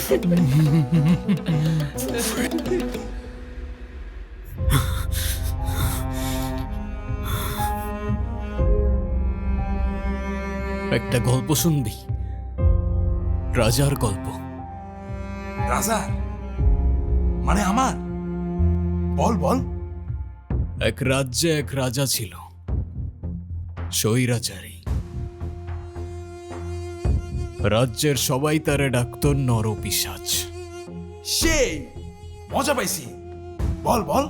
একটা গল্প শুনবি? রাজার গল্প। রাজার মানে আমার? বল বল। এক রাজ্যে এক রাজা ছিল, স্বৈরাচারী। রাজ্যের সবাই তারে ডাকত নরপিশাচ। সেই মজা পাইছি, বল বল।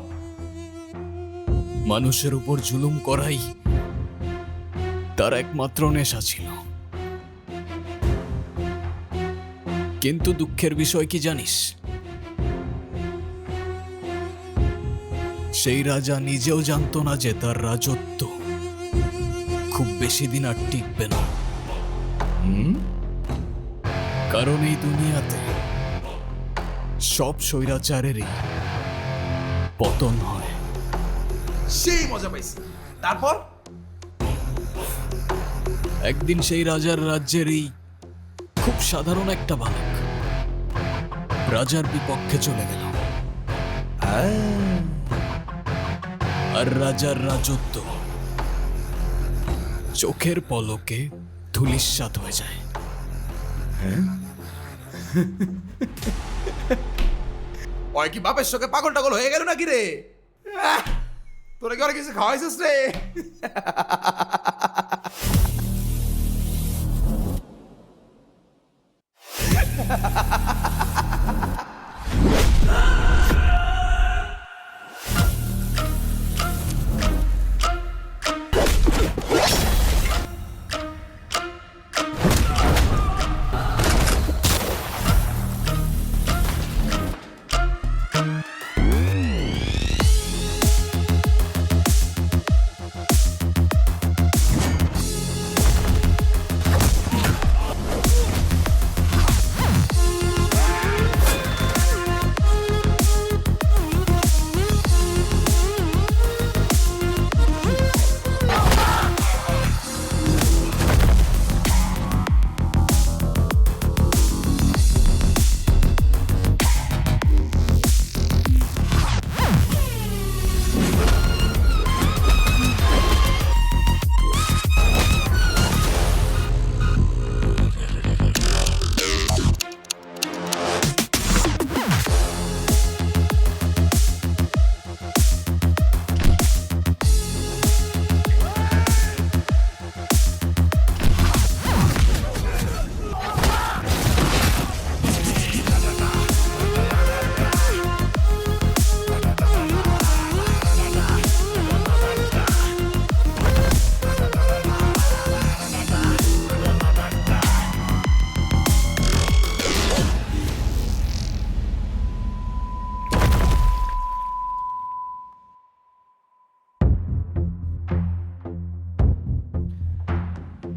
মানুষের উপর জুলুম করাই তার একমাত্র নেশা ছিল। কিন্তু দুঃখের বিষয় কি জানিস? সেই রাজা নিজেও জানতো না যে তার রাজত্ব খুব বেশি দিন আর টিকবে না। কারণ এই দুনিয়াতে সব স্বৈরাচারেরই পতন হয়। সেই মজা পাইছি, তারপর? একদিন সেই রাজার রাজ্যেরই খুব সাধারণ একটা বালক রাজার বিপক্ষে চলে গেল, আর রাজার রাজত্ব চোখের পলকে ধূলিসাৎ হয়ে যায়। ওই কি বাপের শোকে পাগল টাগল হয়ে গেল নাকি রে? তোরা কি অনেক কিছু খাওয়াইছিস রে?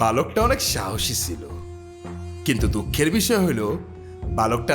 বালকটা অনেক সাহসী ছিল, কিন্তু দুঃখের বিষয় হলো বালকটা